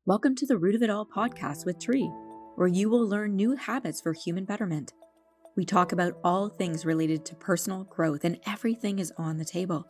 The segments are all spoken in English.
Welcome to the Root of It All podcast with Tree, where you will learn new habits for human betterment. We talk about all things related to personal growth, and everything is on the table.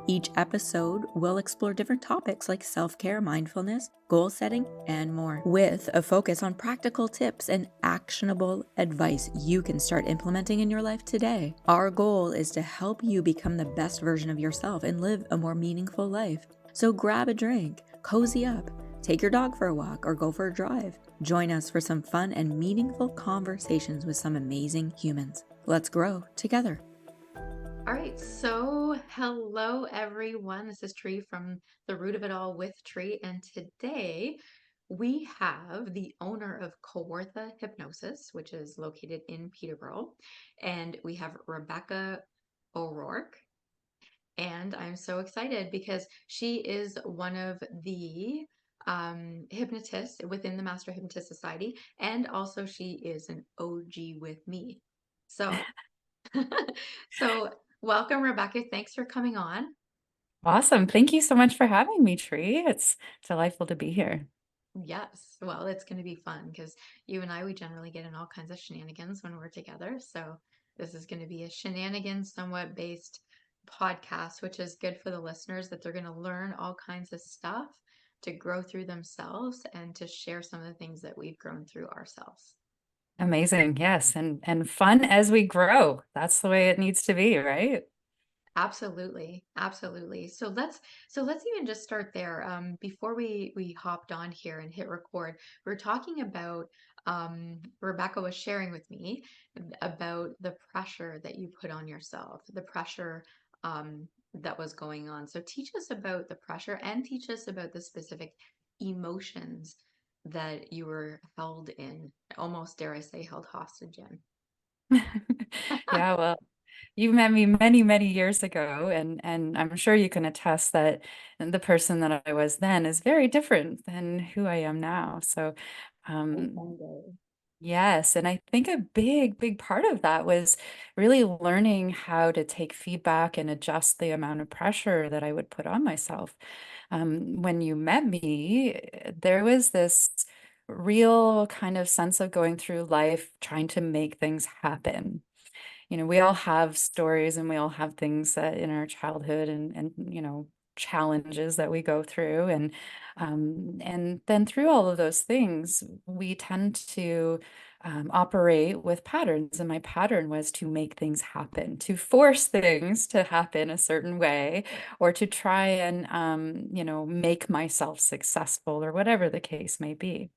Each episode will explore different topics like self-care, mindfulness, goal setting, and more, with a focus on practical tips and actionable advice you can start implementing in your life today. Our goal is to help you become the best version of yourself and live a more meaningful life. So grab a drink, cozy up, take your dog for a walk, or go for a drive. Join us for some fun and meaningful conversations with some amazing humans. Let's grow together. All right, so hello everyone. This is Tree from the Root of It All with Tree, and today we have the owner of Kawartha Hypnosis, which is located in Peterborough, and we have Rebecca O'Rourke. And I'm so excited because she is one of the hypnotists within the Master Hypnotist Society, and also she is an OG with me. So So, welcome, Rebecca. Thanks for coming on. Awesome. Thank you so much for having me, Tree. It's delightful to be here. Yes, well, it's going to be fun because you and I, we generally get in all kinds of shenanigans when we're together. So, this is going to be a shenanigans, somewhat based podcast, which is good for the listeners that they're going to learn all kinds of stuff to grow through themselves and to share some of the things that we've grown through ourselves. Amazing. Yes. And fun as we grow. That's the way it needs to be, right? Absolutely, absolutely. So let's even just start there. Before we hopped on here and hit record, we are talking about Rebecca was sharing with me about the pressure that you put on yourself, the pressure that was going on. So teach us about the pressure and teach us about the specific emotions that you were held in, almost dare I say, held hostage in. Yeah, well, you met me many, many years ago, and I'm sure you can attest that the person that I was then is very different than who I am now. So, um, yes, and I think a big, big part of that was really learning how to take feedback and adjust the amount of pressure that I would put on myself. When you met me, there was this real kind of sense of going through life trying to make things happen. We all have stories and we all have things that in our childhood and challenges that we go through and then through all of those things we tend to operate with patterns, and my pattern was to make things happen, to force things to happen a certain way, or to try and make myself successful, or whatever the case may be.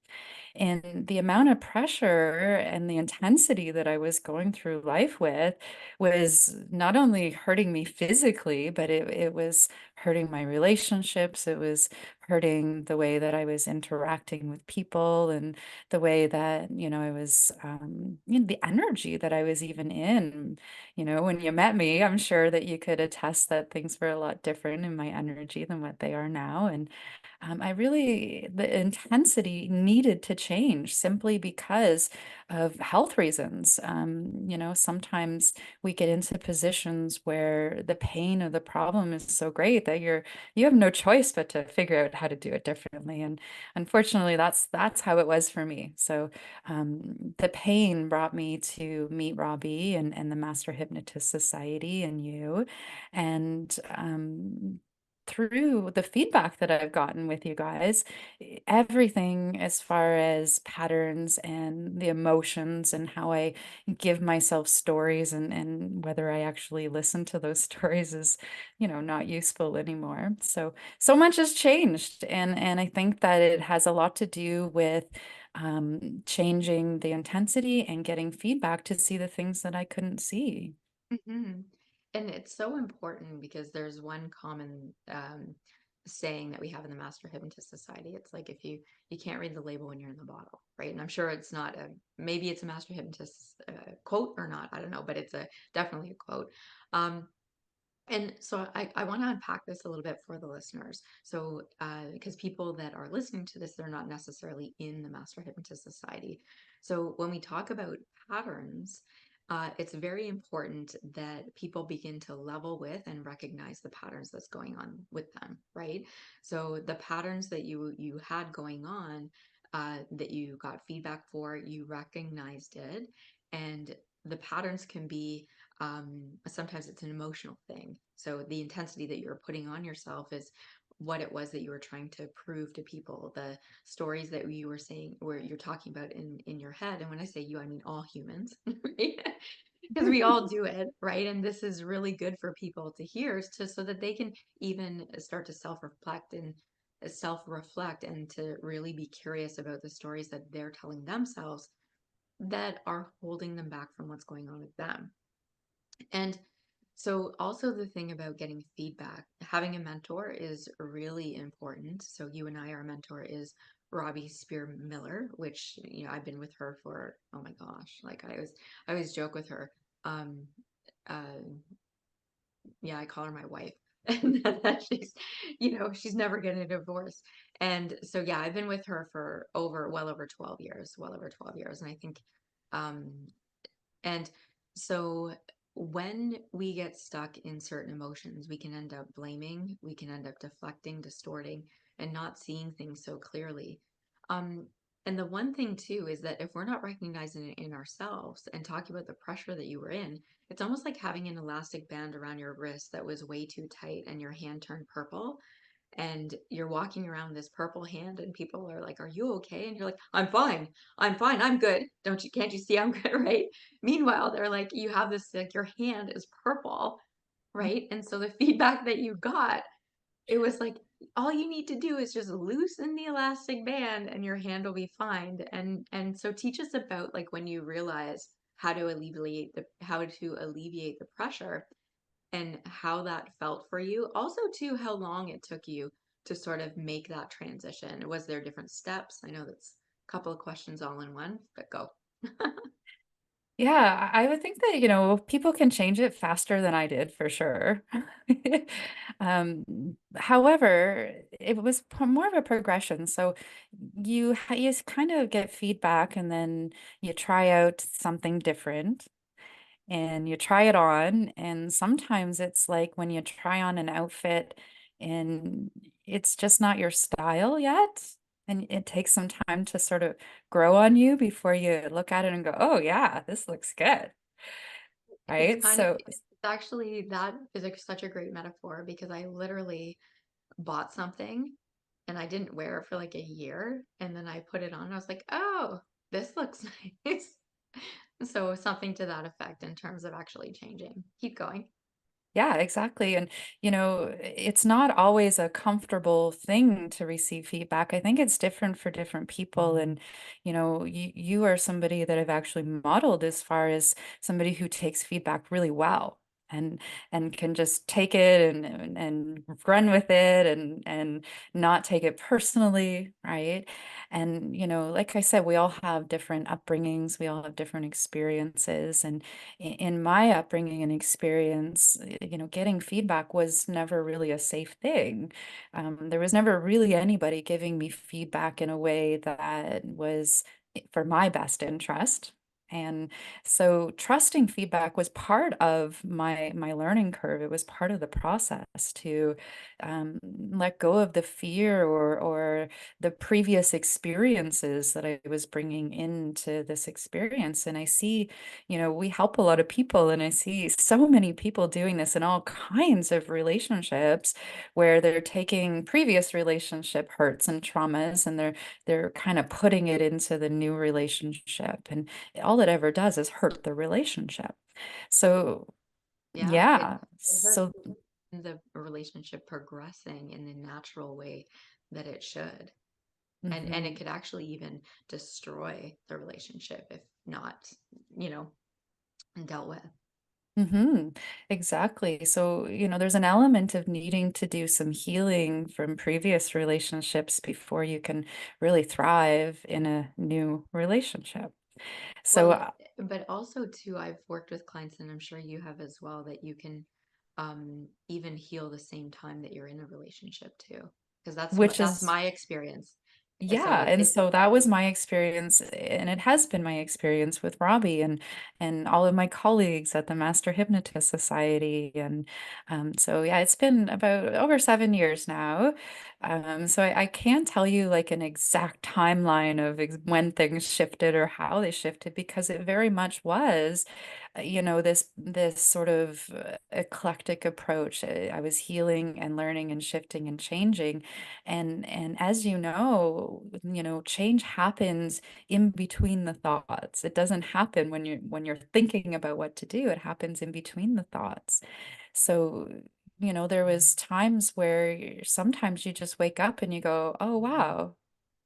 And the amount of pressure and the intensity that I was going through life with was not only hurting me physically, but it was hurting my relationships. It was hurting the way that I was interacting with people, and the way that, I was, the energy that I was even in. When you met me, I'm sure that you could attest that things were a lot different in my energy than what they are now. And the intensity needed to change simply because of health reasons. Sometimes we get into positions where the pain of the problem is so great that you have no choice but to figure out how to do it differently. And unfortunately, that's how it was for me. So the pain brought me to meet Robbie and the Master Hypnotist Society and you. And through the feedback that I've gotten with you guys, everything as far as patterns and the emotions and how I give myself stories, and whether I actually listen to those stories is, not useful anymore. So much has changed. And I think that it has a lot to do with changing the intensity and getting feedback to see the things that I couldn't see. Mhm. And it's so important because there's one common saying that we have in the Master Hypnotist Society. It's like if you can't read the label when you're in the bottle, right? And I'm sure it's not maybe it's a Master Hypnotist quote or not. I don't know, but it's a definitely a quote. Um, and so I want to unpack this a little bit for the listeners. So, because people that are listening to this, they're not necessarily in the Master Hypnotist Society. So when we talk about patterns, it's very important that people begin to level with and recognize the patterns that's going on with them, right? So the patterns that you had going on, that you got feedback for, you recognized it, and the patterns can be, sometimes it's an emotional thing. So the intensity that you're putting on yourself is what it was that you were trying to prove to people, the stories that you were saying, where you're talking about in your head. And when I say you, I mean all humans, right? Because we all do it, right? And this is really good for people to hear, to so that they can even start to self reflect and to really be curious about the stories that they're telling themselves that are holding them back from what's going on with them. And so, also the thing about getting feedback, having a mentor is really important. So, you and I, our mentor is Robbie Spear Miller, which, I've been with her for, oh my gosh, like I always joke with her. Um, uh, yeah, I call her my wife. And that she's never getting a divorce. And so, yeah, I've been with her for well over 12 years, well over 12 years. And I think, um, and so when we get stuck in certain emotions, we can end up blaming, we can end up deflecting, distorting, and not seeing things so clearly. Um, and the one thing too is that if we're not recognizing it in ourselves and talking about the pressure that you were in, it's almost like having an elastic band around your wrist that was way too tight and your hand turned purple, and you're walking around this purple hand and people are like, are you okay? And you're like, I'm fine, I'm good, don't you can't you see I'm good? Right? Meanwhile, they're like, you have this, like, your hand is purple, right? And so the feedback that you got, it was like, all you need to do is just loosen the elastic band and your hand will be fine. And so teach us about, like, when you realize how to alleviate the pressure, and how that felt for you. Also, too, how long it took you to sort of make that transition. Was there different steps? I know that's a couple of questions all in one, but go. Yeah, I would think that, people can change it faster than I did for sure. However, it was more of a progression. So you kind of get feedback and then you try out something different and you try it on. And sometimes it's like when you try on an outfit and it's just not your style yet. And it takes some time to sort of grow on you before you look at it and go, oh, yeah, this looks good. It's Right. kind of, So, it's actually, that is like such a great metaphor, because I literally bought something and I didn't wear it for like a year. And then I put it on and I was like, oh, this looks nice. So something to that effect in terms of actually changing. Keep going. yeah, exactly. And, it's not always a comfortable thing to receive feedback. I think it's different for different people. And, you are somebody that I've actually modeled as far as somebody who takes feedback really well. And can just take it and run with it and not take it personally, right? And, like I said, we all have different upbringings, we all have different experiences. And in my upbringing and experience, getting feedback was never really a safe thing. There was never really anybody giving me feedback in a way that was for my best interest. And so trusting feedback was part of my learning curve. It was part of the process to let go of the fear or the previous experiences that I was bringing into this experience. And I see, we help a lot of people, and I see so many people doing this in all kinds of relationships where they're taking previous relationship hurts and traumas and they're kind of putting it into the new relationship. And all it ever does is hurt the relationship. So, Yeah, yeah. it hurts So, the relationship progressing in the natural way that it should. And it mhm. could actually even destroy the relationship if not, you know, dealt with. Exactly. So, there's an element of needing to do some healing from previous relationships before you can really thrive in a new relationship. So, Well, but also too, I've worked with clients, and I'm sure you have as well, that you can even heal the same time that you're in a relationship too. Because which that's is my experience, Yeah, and so that was my experience, and it has been my experience with Robbie and all of my colleagues at the Master Hypnotist Society, and so yeah, it's been about over 7 years now. So I can't tell you like an exact timeline of ex when things shifted or how they shifted because it very much was, this sort of eclectic approach. I was healing and learning and shifting and changing. And as change happens in between the thoughts. It doesn't happen when you're thinking about what to do. It happens in between the thoughts. So, there was times where sometimes you just wake up and you go, "Oh, wow,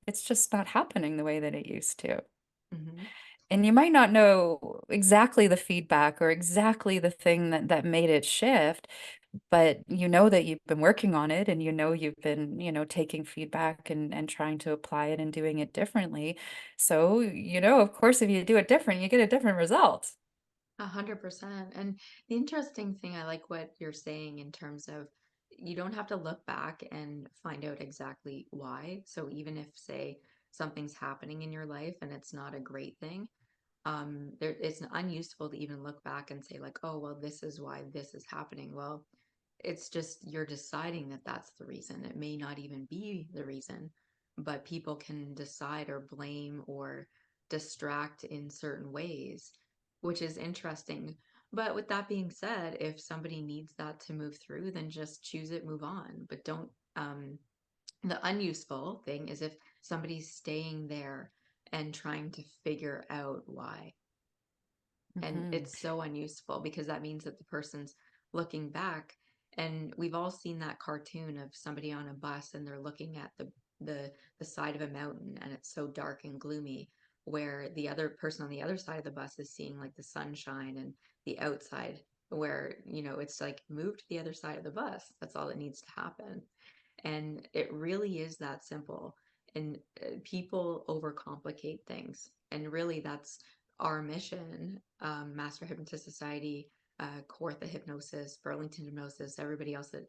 it's just not happening the way that it used to." Mhm. And you might not know exactly the feedback or exactly the thing that made it shift, but you know that you've been working on it and you've been, taking feedback and trying to apply it and doing it differently. So, of course, if you do it different, you get a different result. 100%. And the interesting thing, I like what you're saying in terms of you don't have to look back and find out exactly why. So even if, say, something's happening in your life and it's not a great thing, it's unuseful to even look back and say like, oh, well, this is why this is happening. Well, it's just you're deciding that that's the reason. It may not even be the reason, but people can decide or blame or distract in certain ways, which is interesting. But with that being said, if somebody needs that to move through, then just choose it, move on. But don't, the unuseful thing is if somebody's staying there and trying to figure out why. And Hmm. it's so unuseful because that means that the person's looking back. And we've all seen that cartoon of somebody on a bus and they're looking at the side of a mountain and it's so dark and gloomy, where the other person on the other side of the bus is seeing like the sunshine and the outside, where it's like move to the other side of the bus. That's all that needs to happen. And it really is that simple. And people overcomplicate things. And really, that's our mission. Master Hypnotist Society, Kawartha Hypnosis, Burlington Hypnosis, everybody else that,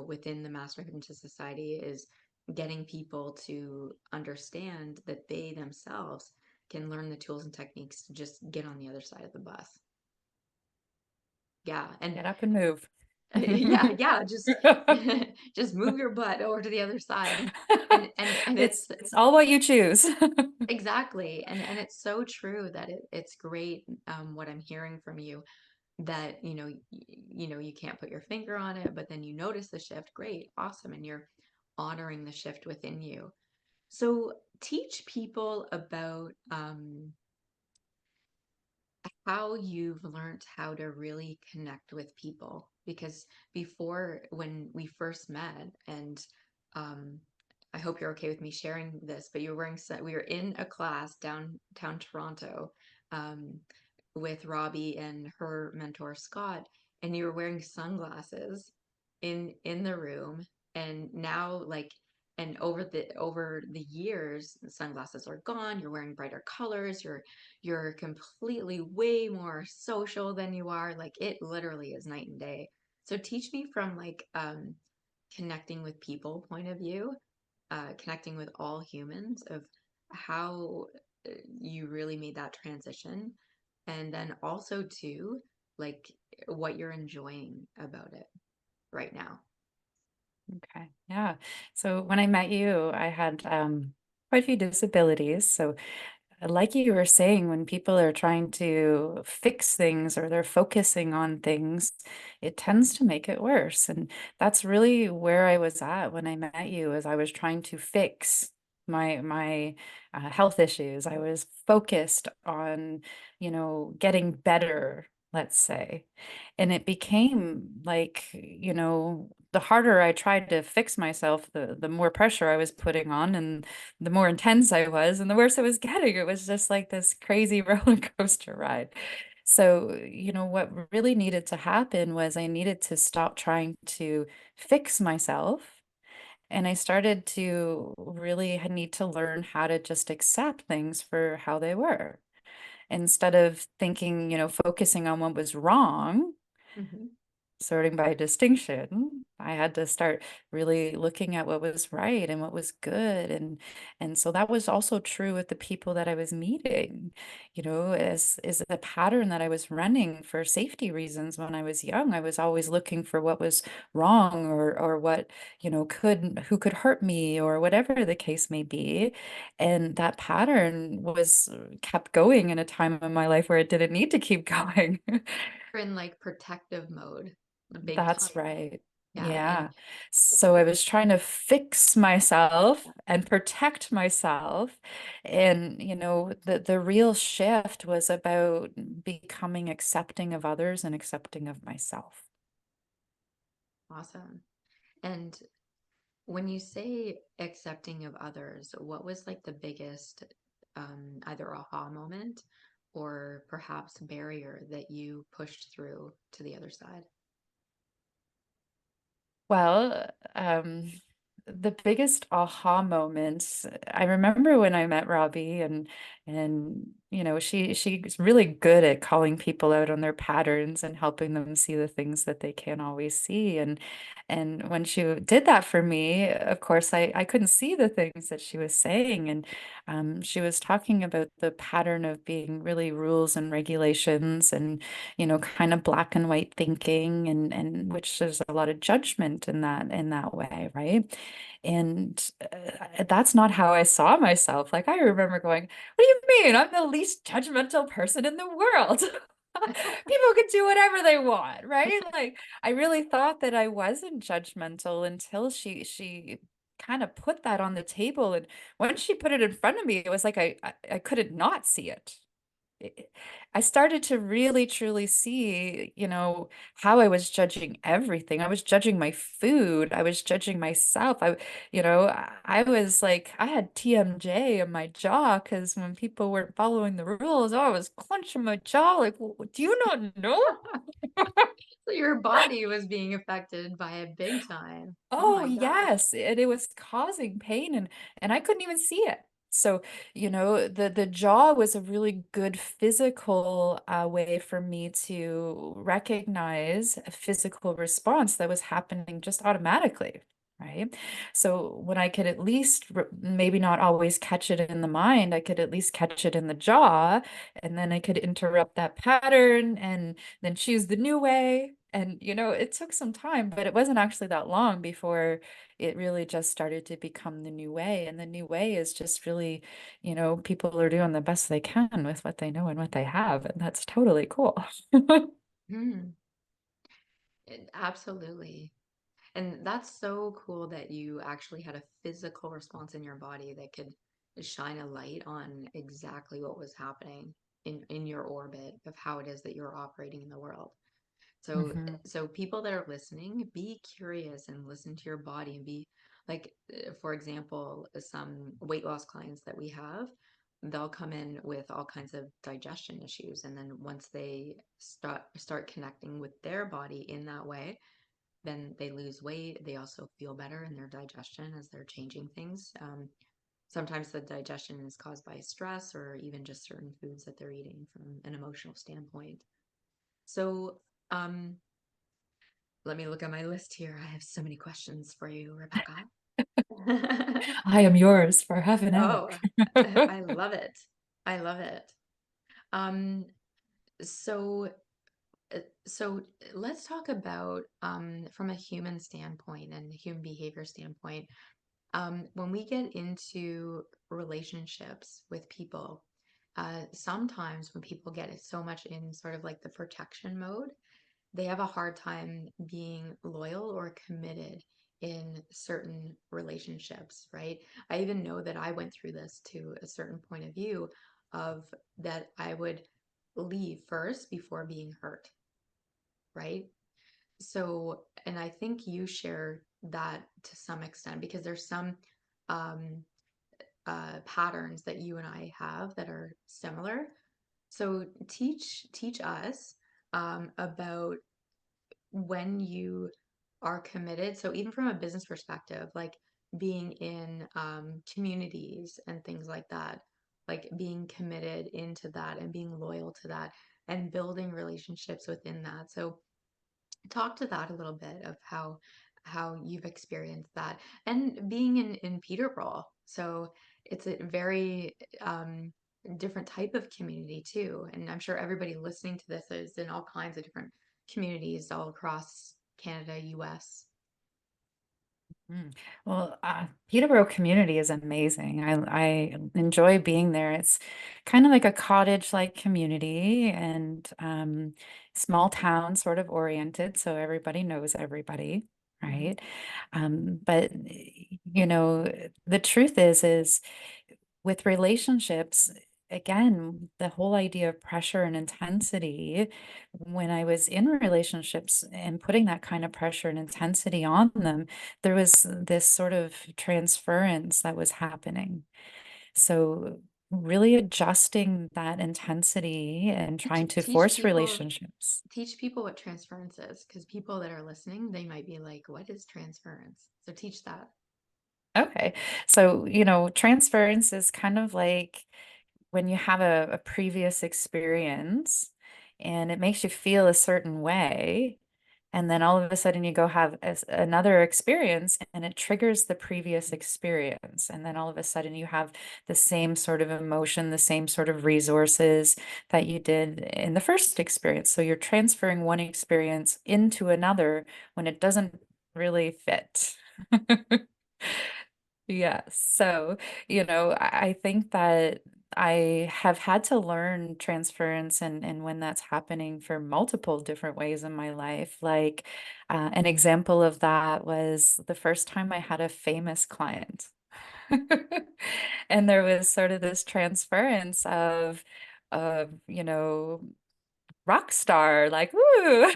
within the Master Hypnotist Society is getting people to understand that they themselves can learn the tools and techniques to just get on the other side of the bus. Yeah. And Get up and move. yeah, just move your butt over to the other side. And It's all what you choose. exactly. And it's so true that it's great, what I'm hearing from you, that you can't put your finger on it, but then you notice the shift. Great, awesome. And you're honoring the shift within you. So teach people about how you've learned how to really connect with people, because before, when we first met, and um I hope you're okay with me sharing this, but you were we were in a class downtown Toronto, um with Robbie and her mentor Scott, and you were wearing sunglasses in the room. And now, like, and over the years, the sunglasses are gone. You're wearing brighter colors. You're completely way more social than you are. Like, it literally is night and day. So teach me from, like, connecting with people point of view, connecting with all humans, of how you really made that transition, and then also too, like, what you're enjoying about it right now. Okay. Yeah. So when I met you, I had quite a few disabilities. So like you were saying, when people are trying to fix things or they're focusing on things, it tends to make it worse. And that's really where I was at when I met you, as I was trying to fix my health issues. I was focused on, getting better, let's say. And it became like, the harder I tried to fix myself, the more pressure I was putting on, and the more intense I was and the worse it was getting. It was just like this crazy roller coaster ride. So, what really needed to happen was I needed to stop trying to fix myself. And I started to really need to learn how to just accept things for how they were. Instead of thinking, focusing on what was wrong, Hmm. sorting by distinction, I had to start really looking at what was right and what was good. And so that was also true with the people that I was meeting, as a pattern that I was running for safety reasons when I was young. I was always looking for what was wrong or what, who could hurt me or whatever the case may be. And that pattern was kept going in a time in my life where it didn't need to keep going. We're in like protective mode, big That's time. right. Yeah. And Yeah. So I was trying to fix myself and protect myself. And, the real shift was about becoming accepting of others and accepting of myself. awesome. And when you say accepting of others, what was like the biggest either aha moment or perhaps barrier that you pushed through to the other side? Well, the biggest aha moments, I remember when I met Robbie and she's really good at calling people out on their patterns and helping them see the things that they can't always see. And when she did that for me, of course, I couldn't see the things that she was saying. And she was talking about the pattern of being really rules and regulations and kind of black and white thinking and which there's a lot of judgment in that way, right? And that's not how I saw myself. Like I remember going, "What do you mean? I'm the least judgmental person in the world." People can do whatever they want, right? Like I really thought that I wasn't judgmental until she kind of put that on the table. And once she put it in front of me, it was like I couldn't not see it. I started to really truly see, how I was judging everything. I was judging my food. I was judging myself. I was like, I had TMJ in my jaw because when people weren't following the rules, I was clenching my jaw like, do you not know? So your body was being affected by it big time. Oh Oh, my gosh. yes. And it was causing pain and I couldn't even see it. So, the jaw was a really good physical way for me to recognize a physical response that was happening just automatically, right? So when I could at least maybe not always catch it in the mind, I could at least catch it in the jaw, and then I could interrupt that pattern and then choose the new way. And, it took some time, but it wasn't actually that long before it really just started to become the new way. And the new way is just really, people are doing the best they can with what they know and what they have. And that's totally cool. Hmm. Absolutely. And that's so cool that you actually had a physical response in your body that could shine a light on exactly what was happening in your orbit of how it is that you're operating in the world. So Mhm. so people that are listening, be curious and listen to your body and be like for example, some weight loss clients that we have, they'll come in with all kinds of digestion issues and then once they start connecting with their body in that way, then they lose weight. They also feel better in their digestion as they're changing things. Sometimes the digestion is caused by stress or even just certain foods that they're eating from an emotional standpoint. So, let me look at my list here. I have so many questions for you, Rebecca. I am yours for half an hour. Oh, I love it. I love it. Um, so so let's talk about from a human standpoint and human behavior standpoint. When we get into relationships with people, sometimes when people get so much in sort of like the protection mode, they have a hard time being loyal or committed in certain relationships, right? I even know that I went through this to a certain point of view of that I would leave first before being hurt, right? So, and I think you share that to some extent because there's some um, patterns that you and I have that are similar. So teach us about when you are committed. So even from a business perspective, like being in communities and things like that, like being committed into that and being loyal to that and building relationships within that. So talk to that a little bit of how you've experienced that, and being in Peterborough. So it's a very different type of community too. And I'm sure everybody listening to this is in all kinds of different communities all across Canada, US. Mm. Well, Peterborough community is amazing. I enjoy being there. It's kind of like a cottage-like community and small town sort of oriented, so everybody knows everybody, Hmm. right? But you know, the truth is with relationships, again, the whole idea of pressure and intensity, when I was in relationships and putting that kind of pressure and intensity on them, there was this sort of transference that was happening. So, really adjusting that intensity and Teach, trying to teach force people relationships. teach people what transference is, because people that are listening, they might be like, what is transference? So teach that. Okay. So, transference is kind of like when you have a previous experience and it makes you feel a certain way, and then all of a sudden you go have another experience and it triggers the previous experience. And then all of a sudden you have the same sort of emotion, the same sort of resources that you did in the first experience. So you're transferring one experience into another when it doesn't really fit. Yes. So, I think that I have had to learn transference and when that's happening for multiple different ways in my life. Like, an example of that was the first time I had a famous client. And there was sort of this transference of rock star, like, woo,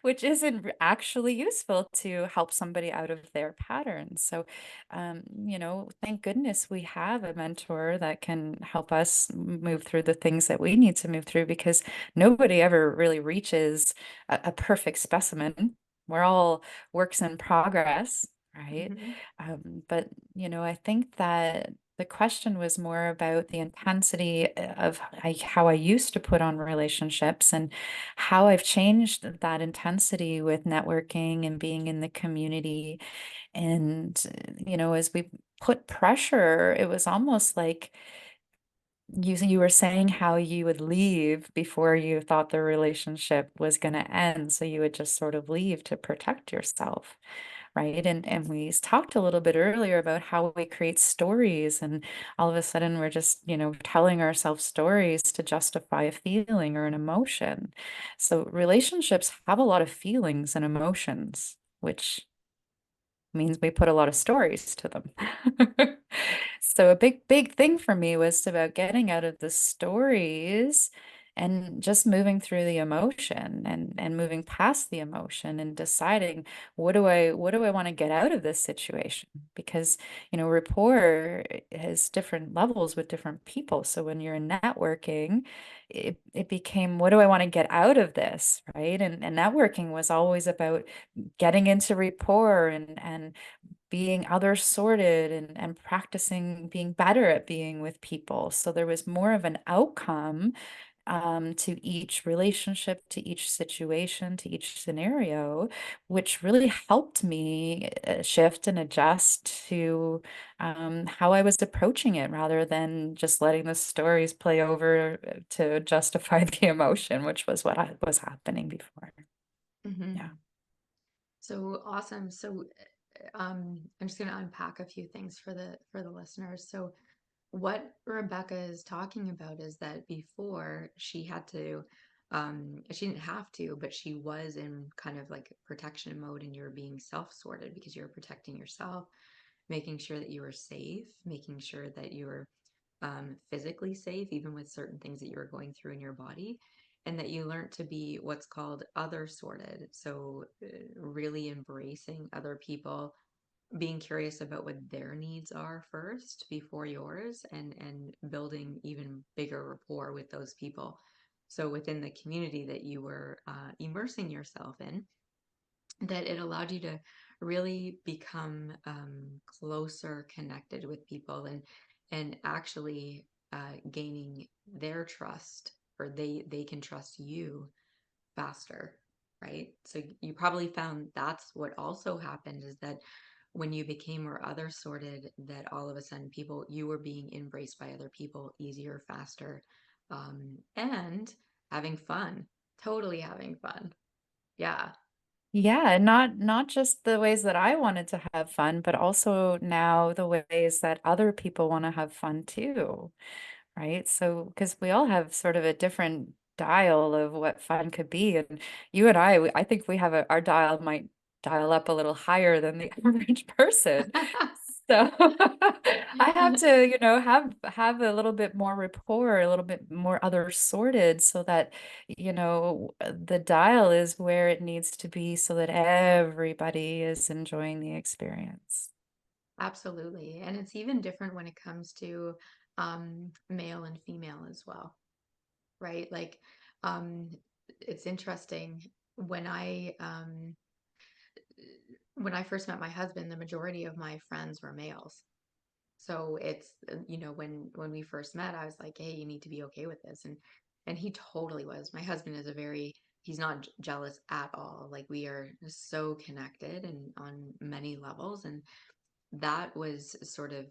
which isn't actually useful to help somebody out of their patterns. So, thank goodness we have a mentor that can help us move through the things that we need to move through because nobody ever really reaches a perfect specimen. We're all works in progress, right? Hmm. But, I think that the question was more about the intensity of how I used to put on relationships and how I've changed that intensity with networking and being in the community. And, as we put pressure, it was almost like you were saying how you would leave before you thought the relationship was going to end. So you would just sort of leave to protect yourself. Right. And we talked a little bit earlier about how we create stories and all of a sudden we're just, telling ourselves stories to justify a feeling or an emotion. So relationships have a lot of feelings and emotions, which means we put a lot of stories to them. So a big thing for me was about getting out of the stories and just moving through the emotion and moving past the emotion and deciding what do I want to get out of this situation? Because, rapport has different levels with different people. So when you're in networking, it became what do I want to get out of this? Right. And networking was always about getting into rapport and being other sorted and practicing being better at being with people. So there was more of an outcome to each relationship, to each situation, to each scenario, which really helped me shift and adjust to how I was approaching it rather than just letting the stories play over to justify the emotion, which was what was happening before. Hmm. Yeah. So awesome. So I'm just going to unpack a few things for the listeners. So what Rebecca is talking about is that before she had to, she didn't have to, but she was in kind of like protection mode and you're being self-sorted because you're protecting yourself, making sure that you were safe, making sure that you were physically safe, even with certain things that you were going through in your body, and that you learned to be what's called other sorted. So, really embracing other people, being curious about what their needs are first before yours, and building even bigger rapport with those people. So, within the community that you were immersing yourself in, that it allowed you to really become closer connected with people and actually gaining their trust, or they can trust you faster. right? So you probably found that's what also happened, is that when you became more other sorted, that all of a sudden you were being embraced by other people easier, faster, and having fun, totally having fun. Yeah. Yeah, and not just the ways that I wanted to have fun, but also now the ways that other people want to have fun too, right? So, because we all have sort of a different dial of what fun could be, and you and I think we have our dial might dial up a little higher than the average person. So I have to, have a little bit more rapport, a little bit more other sorted so that, the dial is where it needs to be so that everybody is enjoying the experience. Absolutely. And it's even different when it comes to male and female as well, right? Like, um, it's interesting when I first met my husband, the majority of my friends were males. So it's when we first met, I was like, hey, you need to be okay with this, and he totally was. My husband is he's not jealous at all. Like, we are so connected and on many levels, and that was sort of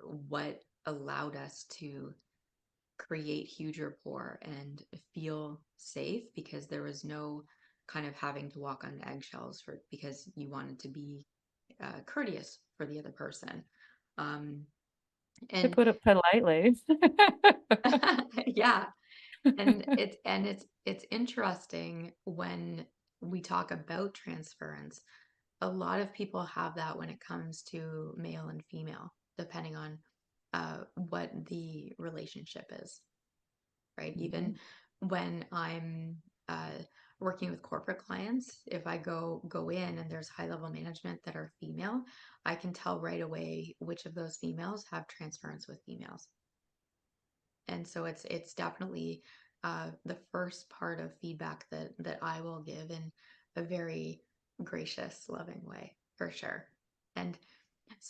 what allowed us to create huge rapport and feel safe, because there was no kind of having to walk on eggshells because you wanted to be courteous for the other person. Um, To and put it politely. yeah, it's interesting when we talk about transference. A lot of people have that when it comes to male and female, depending on what the relationship is, right? Even Mhm. when I'm working with corporate clients, if I go in and there's high level management that are female, I can tell right away which of those females have transference with females. And so it's definitely the first part of feedback that I will give in a very gracious, loving way, for sure. And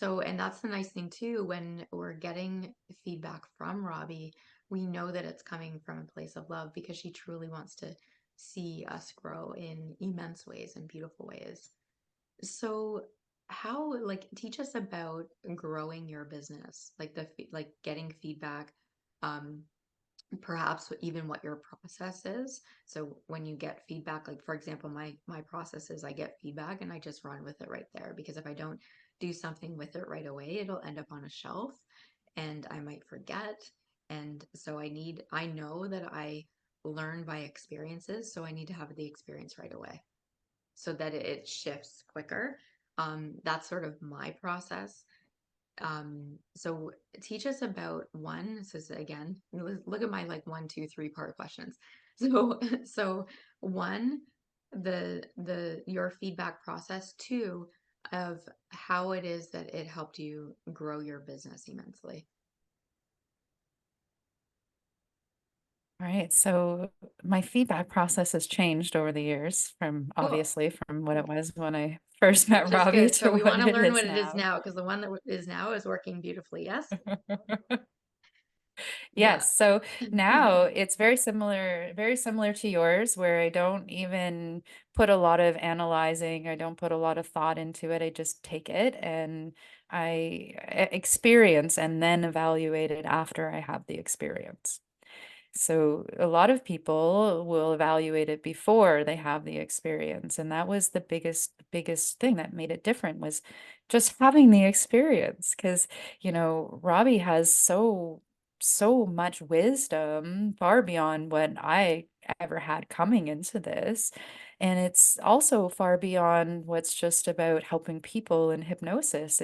and that's the nice thing too, when we're getting feedback from Robbie, we know that it's coming from a place of love, because she truly wants to see us grow in immense ways and beautiful ways. So teach us about growing your business, like like getting feedback, um, perhaps even what your process is. So when you get feedback, like for example, my process is I get feedback and I just run with it right there, because if I don't do something with it right away, it'll end up on a shelf and I might forget. And so I know that I learn by experiences, so I need to have the experience right away so that it shifts quicker. That's sort of my process. So teach us about one. This is again, look at my like 1, 2, 3 part questions. So, so one, your feedback process. Two, of how it is that it helped you grow your business immensely. All right. So my feedback process has changed over the years from Cool. obviously from what it was when I first met Which is Robbie good. So to we what want to it learn is what it is now. now, because the one that is now is working beautifully. Yes. Yeah. Yes. So now it's very similar to yours, where I don't even put a lot of analyzing. I don't put a lot of thought into it. I just take it and experience and then evaluate it after I have the experience. So a lot of people will evaluate it before they have the experience. And that was the biggest thing that made it different was just having the experience. Because, Robbie has so much wisdom far beyond what I ever had coming into this. And it's also far beyond what's just about helping people in hypnosis.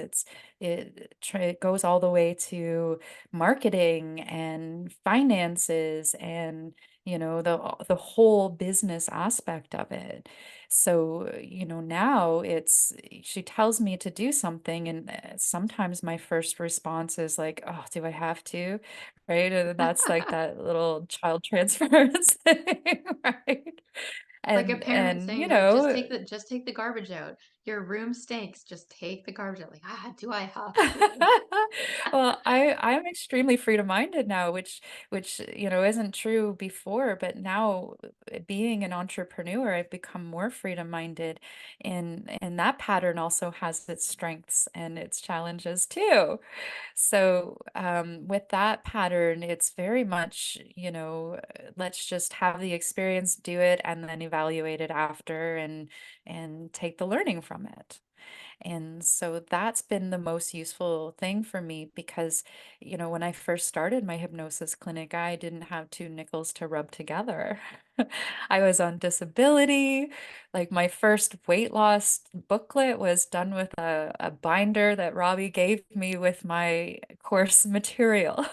It goes all the way to marketing and finances and the whole business aspect of it. So now it's she tells me to do something and sometimes my first response is like, oh, do I have to, right? And that's like that little child transference thing, right? Like a and parent and saying, you like, know just take the garbage out. your room stinks. Just take the garbage out. Like, do I have to? Well, I'm extremely freedom-minded now, which isn't true before, but now being an entrepreneur, I've become more freedom-minded, and that pattern also has its strengths and its challenges too. So, with that pattern, it's very much, let's just have the experience, do it, and then evaluate it after and take the learning from it. And so that's been the most useful thing for me because, when I first started my hypnosis clinic, I didn't have two nickels to rub together. I was on disability. Like my first weight loss booklet was done with a binder that Robbie gave me with my course material.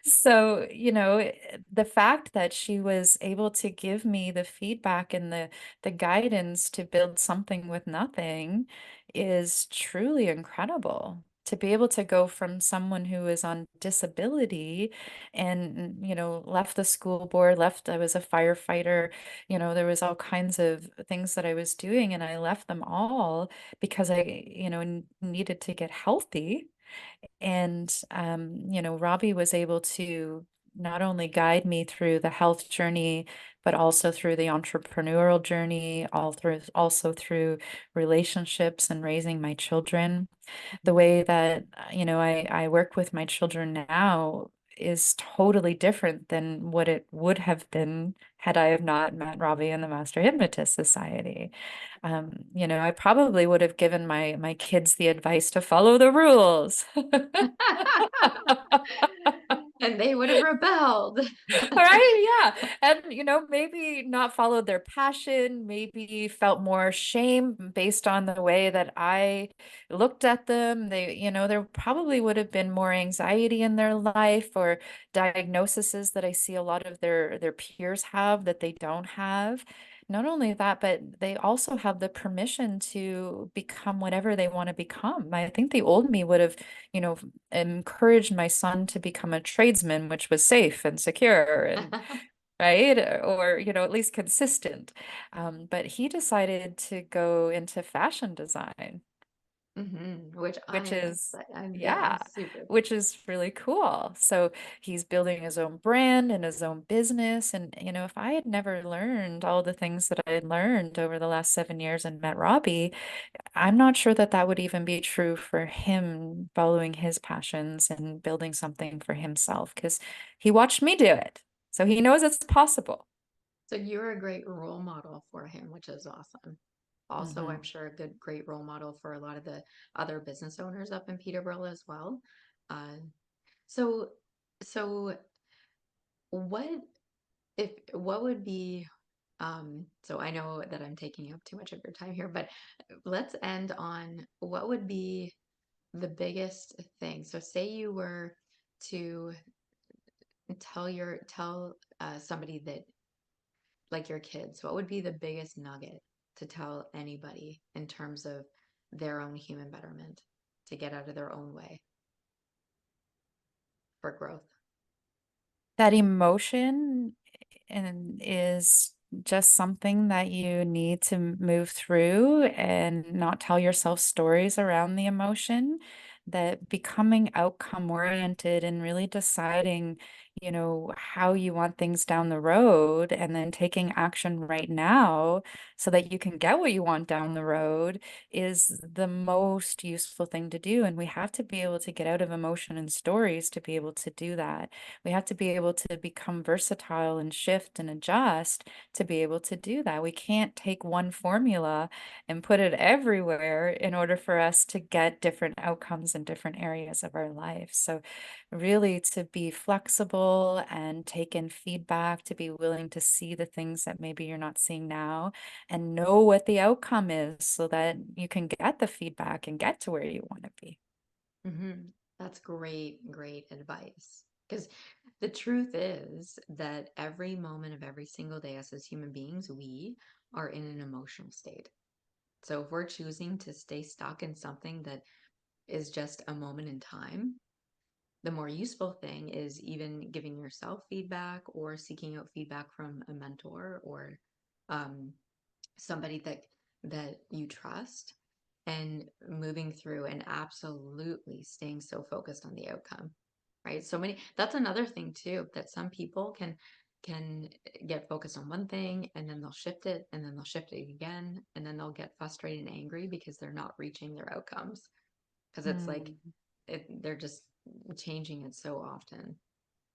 So, the fact that she was able to give me the feedback and the guidance to build something with nothing is truly incredible. To be able to go from someone who is on disability and, left the school board, I was a firefighter, there was all kinds of things that I was doing, and I left them all because I, needed to get healthy. And, Robbie was able to not only guide me through the health journey, but also through the entrepreneurial journey, also through relationships and raising my children. The way that, I work with my children now is totally different than what it would have been had I have not met Robbie in the Master Hypnotist Society. I probably would have given my kids the advice to follow the rules. And they would have rebelled. Right? Yeah. And, maybe not followed their passion, maybe felt more shame based on the way that I looked at them. There probably would have been more anxiety in their life or diagnoses that I see a lot of their peers have that they don't have. Not only that, but they also have the permission to become whatever they want to become. I think the old me would have, encouraged my son to become a tradesman, which was safe and secure and right, or at least consistent. But he decided to go into fashion design, Which which I'm is excited. I'm yeah, super which excited. is really cool. So he's building his own brand and his own business. And if I had never learned all the things that I had learned over the last 7 years and met Robbie, I'm not sure that that would even be true for him following his passions and building something for himself because he watched me do it. So he knows it's possible. So you're a great role model for him, which is awesome. Also, Hmm. I'm sure a great role model for a lot of the other business owners up in Peterborough as well. Uh, so, so what what would be, so I know that I'm taking up too much of your time here, but let's end on what would be the biggest thing. So say you were to tell somebody that, like your kids, what would be the biggest nugget to tell anybody in terms of their own human betterment to get out of their own way for growth? That emotion and is just something that you need to move through and not tell yourself stories around the emotion. That becoming outcome oriented and really deciding, how you want things down the road and then taking action right now so that you can get what you want down the road is the most useful thing to do. And we have to be able to get out of emotion and stories to be able to do that. We have to be able to become versatile and shift and adjust to be able to do that. We can't take one formula and put it everywhere in order for us to get different outcomes in different areas of our life. So, really, to be flexible and take in feedback, to be willing to see the things that maybe you're not seeing now and know what the outcome is so that you can get the feedback and get to where you want to be. Hmm. That's great advice. Because the truth is that every moment of every single day, us as human beings, we are in an emotional state. So if we're choosing to stay stuck in something that is just a moment in time, the more useful thing is even giving yourself feedback or seeking out feedback from a mentor or um, somebody that that you trust, and moving through and absolutely staying so focused on the outcome, right? That's another thing too, that some people can get focused on one thing and then they'll shift it and then they'll shift it again and then they'll get frustrated and angry because they're not reaching their outcomes, because it's like they're just changing it so often.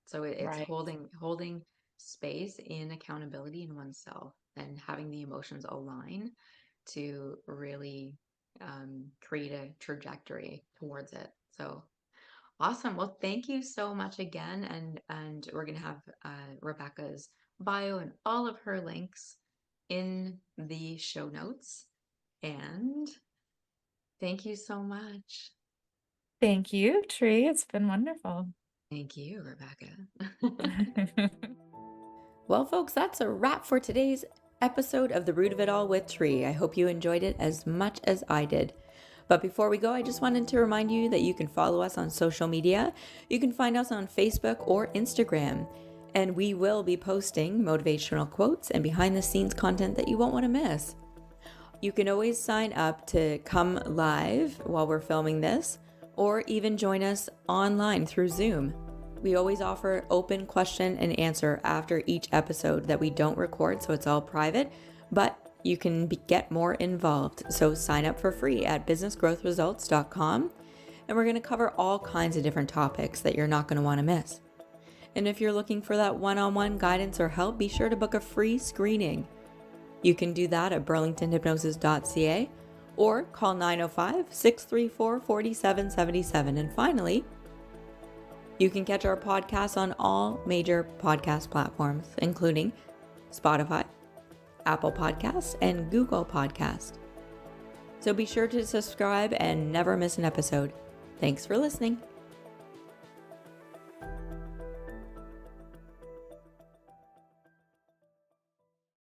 So it's Right. holding space in accountability in oneself and having the emotions align to really create a trajectory towards it. So awesome. Well, thank you so much again. And we're gonna have Rebecca's bio and all of her links in the show notes. And thank you so much. Thank you, Tree. It's been wonderful. Thank you, Rebecca. Well, folks, that's a wrap for today's episode of The Root of It All with Tree. I hope you enjoyed it as much as I did. But before we go, I just wanted to remind you that you can follow us on social media. You can find us on Facebook or Instagram, and we will be posting motivational quotes and behind the scenes content that you won't want to miss. You can always sign up to come live while we're filming this, or even join us online through Zoom. We always offer open question and answer after each episode that we don't record, so it's all private, but you can get more involved. So sign up for free at businessgrowthresults.com, and we're going to cover all kinds of different topics that you're not going to want to miss. And if you're looking for that one-on-one guidance or help, be sure to book a free screening. You can do that at burlingtonhypnosis.ca or call 905-634-4777. And finally, you can catch our podcast on all major podcast platforms, including Spotify, Apple Podcasts, and Google Podcasts. So be sure to subscribe and never miss an episode. Thanks for listening.